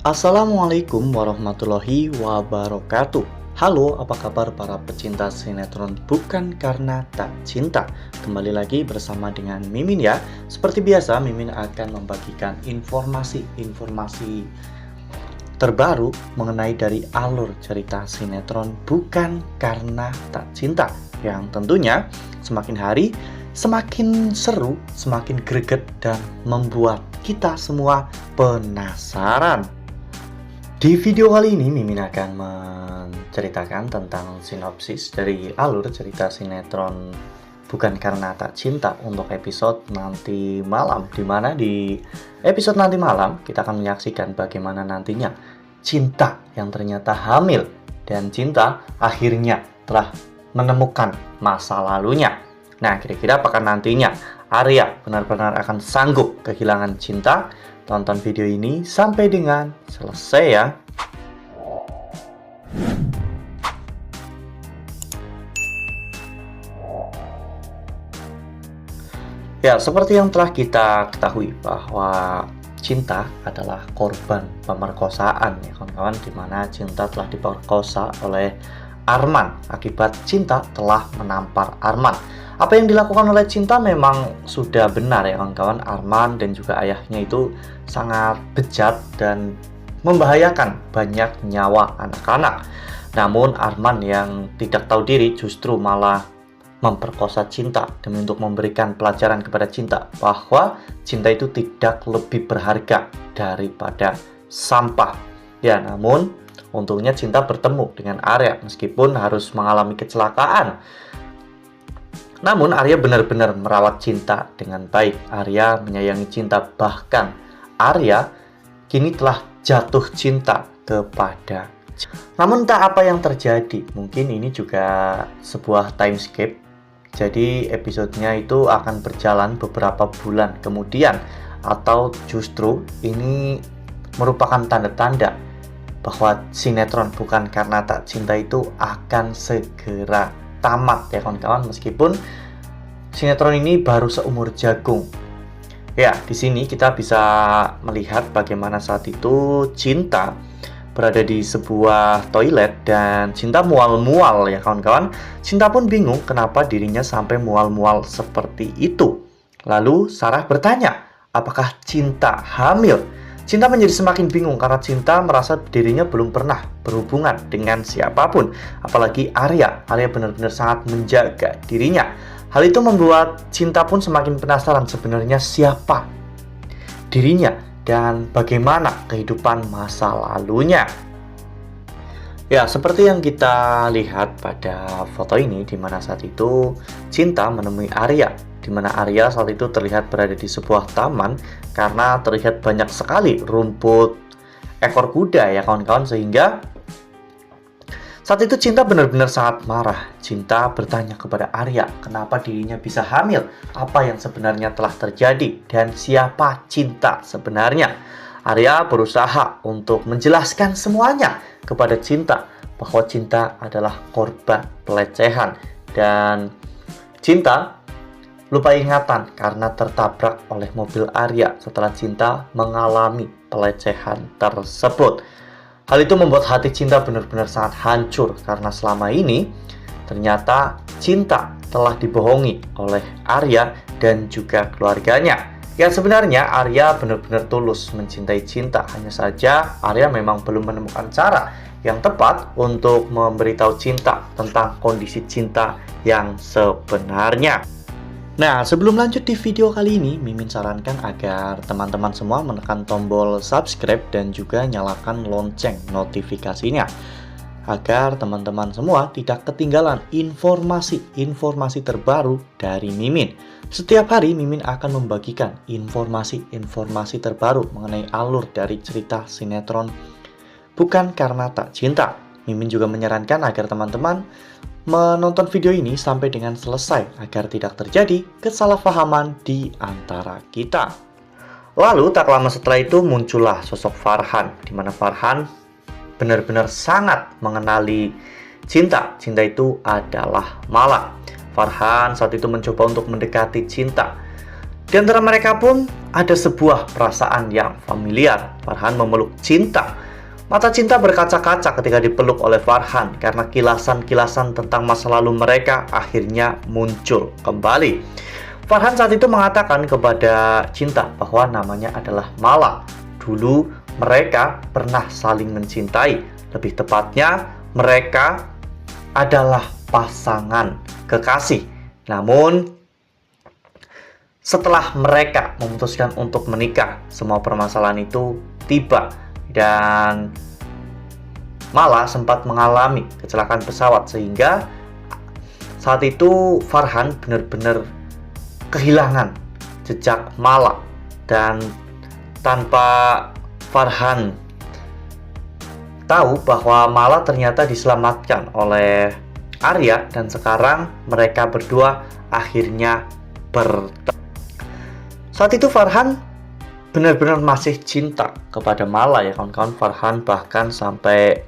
Assalamualaikum warahmatullahi wabarakatuh. Halo, apa kabar para pecinta sinetron Bukan Karena Tak Cinta? Kembali lagi bersama dengan Mimin ya. Seperti biasa, Mimin akan membagikan informasi-informasi terbaru mengenai dari alur cerita sinetron Bukan Karena Tak Cinta, yang tentunya semakin hari semakin seru, semakin greget, dan membuat kita semua penasaran. Di video kali ini, Mimin akan menceritakan tentang sinopsis dari alur cerita sinetron Bukan Karena Tak Cinta untuk episode nanti malam. Dimana di episode nanti malam, kita akan menyaksikan bagaimana nantinya Cinta yang ternyata hamil dan Cinta akhirnya telah menemukan masa lalunya. Nah, kira-kira apakah nantinya Arya benar-benar akan sanggup kehilangan Cinta? Tonton video ini sampai dengan selesai ya. Ya, seperti yang telah kita ketahui bahwa Cinta adalah korban pemerkosaan ya kawan-kawan, dimana Cinta telah diperkosa oleh Arman akibat Cinta telah menampar Arman. Apa yang dilakukan oleh Cinta memang sudah benar ya kawan-kawan. Arman dan juga ayahnya itu sangat bejat dan membahayakan banyak nyawa anak-anak. Namun Arman yang tidak tahu diri justru malah memperkosa Cinta demi untuk memberikan pelajaran kepada Cinta bahwa Cinta itu tidak lebih berharga daripada sampah. Ya, namun untungnya Cinta bertemu dengan Arya meskipun harus mengalami kecelakaan. Namun Arya benar-benar merawat Cinta dengan baik. Arya menyayangi Cinta, bahkan Arya kini telah jatuh cinta kepada. Namun entah apa yang terjadi, mungkin ini juga sebuah timescape. Jadi episodenya itu akan berjalan beberapa bulan kemudian, atau justru ini merupakan tanda-tanda bahwa sinetron Bukan Karena Tak Cinta itu akan segera tamat ya kawan-kawan, meskipun sinetron ini baru seumur jagung. Ya, di sini kita bisa melihat bagaimana saat itu Cinta berada di sebuah toilet dan Cinta mual-mual ya kawan-kawan. Cinta pun bingung kenapa dirinya sampai mual-mual seperti itu. Lalu Sarah bertanya, apakah Cinta hamil? Cinta menjadi semakin bingung karena Cinta merasa dirinya belum pernah berhubungan dengan siapapun, apalagi Arya. Arya benar-benar sangat menjaga dirinya. Hal itu membuat Cinta pun semakin penasaran sebenarnya siapa dirinya dan bagaimana kehidupan masa lalunya. Ya, seperti yang kita lihat pada foto ini, di mana saat itu Cinta menemui Arya, di mana Arya saat itu terlihat berada di sebuah taman karena terlihat banyak sekali rumput ekor kuda ya kawan-kawan, sehingga saat itu Cinta benar-benar sangat marah. Cinta bertanya kepada Arya kenapa dirinya bisa hamil, apa yang sebenarnya telah terjadi, dan siapa Cinta sebenarnya. Arya berusaha untuk menjelaskan semuanya kepada Cinta bahwa Cinta adalah korban pelecehan dan Cinta lupa ingatan karena tertabrak oleh mobil Arya setelah Cinta mengalami pelecehan tersebut. Hal itu membuat hati Cinta benar-benar sangat hancur karena selama ini ternyata Cinta telah dibohongi oleh Arya dan juga keluarganya. Ya, sebenarnya Arya benar-benar tulus mencintai Cinta, hanya saja Arya memang belum menemukan cara yang tepat untuk memberitahu Cinta tentang kondisi Cinta yang sebenarnya. Nah, sebelum lanjut di video kali ini, Mimin sarankan agar teman-teman semua menekan tombol subscribe dan juga nyalakan lonceng notifikasinya, agar teman-teman semua tidak ketinggalan informasi-informasi terbaru dari Mimin. Setiap hari Mimin akan membagikan informasi-informasi terbaru mengenai alur dari cerita sinetron Bukan Karena Tak Cinta. Mimin juga menyarankan agar teman-teman menonton video ini sampai dengan selesai agar tidak terjadi kesalahpahaman di antara kita. Lalu tak lama setelah itu muncullah sosok Farhan, di mana Farhan benar-benar sangat mengenali Cinta. Cinta itu adalah Mala. Farhan saat itu mencoba untuk mendekati Cinta Di antara mereka pun ada sebuah perasaan yang familiar. Farhan memeluk Cinta. Mata Cinta berkaca-kaca ketika dipeluk oleh Farhan karena kilasan-kilasan tentang masa lalu mereka akhirnya muncul kembali. Farhan saat itu mengatakan kepada Cinta bahwa namanya adalah Mala. Dulu mereka pernah saling mencintai. Lebih tepatnya, mereka adalah pasangan kekasih. Namun, setelah mereka memutuskan untuk menikah, semua permasalahan itu tiba dan Mala sempat mengalami kecelakaan pesawat sehingga saat itu Farhan benar-benar kehilangan jejak Mala, dan tanpa Farhan tahu bahwa Mala ternyata diselamatkan oleh Arya dan sekarang mereka berdua akhirnya bertemu. Saat itu Farhan benar-benar masih cinta kepada Mala ya kawan-kawan. Farhan bahkan sampai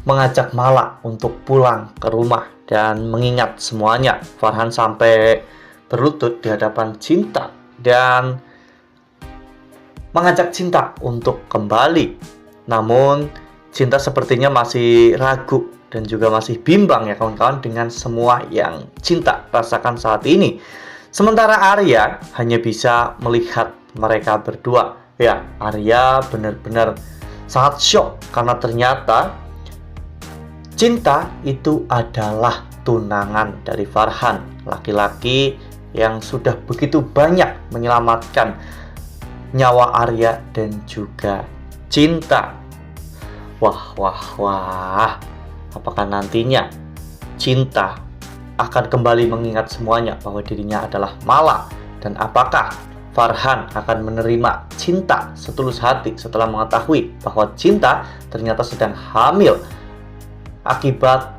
mengajak Mala untuk pulang ke rumah dan mengingat semuanya. Farhan sampai berlutut di hadapan Cinta dan mengajak Cinta untuk kembali. Namun Cinta sepertinya masih ragu dan juga masih bimbang ya kawan-kawan dengan semua yang Cinta rasakan saat ini. Sementara Arya hanya bisa melihat mereka berdua. Ya, Arya benar-benar sangat shock karena ternyata Cinta itu adalah tunangan dari Farhan, laki-laki yang sudah begitu banyak menyelamatkan nyawa Arya dan juga Cinta. Wah, apakah nantinya Cinta akan kembali mengingat semuanya bahwa dirinya adalah Mala, dan apakah Farhan akan menerima Cinta setulus hati setelah mengetahui bahwa Cinta ternyata sedang hamil akibat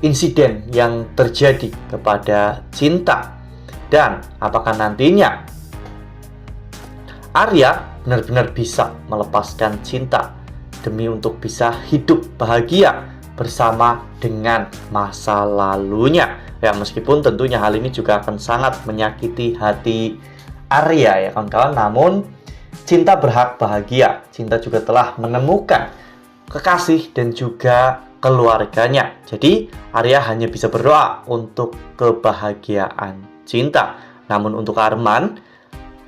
insiden yang terjadi kepada Cinta, dan apakah nantinya Arya benar-benar bisa melepaskan Cinta demi untuk bisa hidup bahagia bersama dengan masa lalunya. Ya, meskipun tentunya hal ini juga akan sangat menyakiti hati Arya ya kawan-kawan. Namun Cinta berhak bahagia. Cinta juga telah menemukan kekasih dan juga keluarganya. Jadi Arya hanya bisa berdoa untuk kebahagiaan Cinta. Namun untuk Arman,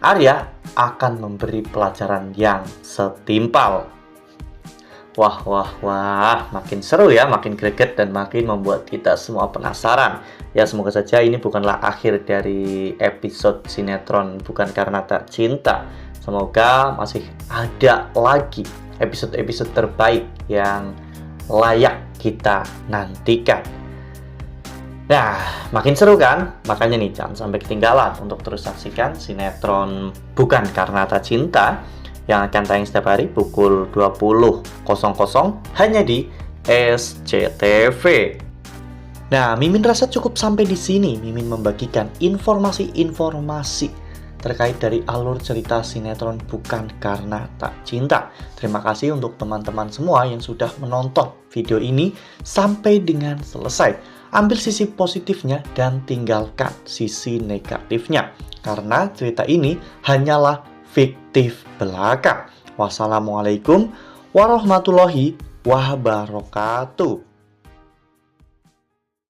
Arya akan memberi pelajaran yang setimpal. Wah, makin seru ya, makin greget dan makin membuat kita semua penasaran. Ya, semoga saja ini bukanlah akhir dari episode sinetron Bukan Karena Tak Cinta. Semoga masih ada lagi episode-episode terbaik yang layak kita nantikan. Nah, makin seru kan? Makanya nih, jangan sampai ketinggalan untuk terus saksikan sinetron Bukan Karena Tak Cinta yang akan tayang setiap hari pukul 20.00 hanya di SCTV. Nah, Mimin rasa cukup sampai di sini. Mimin membagikan informasi-informasi terkait dari alur cerita sinetron Bukan Karena Tak Cinta. Terima kasih untuk teman-teman semua yang sudah menonton video ini sampai dengan selesai. Ambil sisi positifnya dan tinggalkan sisi negatifnya, karena cerita ini hanyalah fiktif belaka. Wassalamualaikum warahmatullahi wabarakatuh.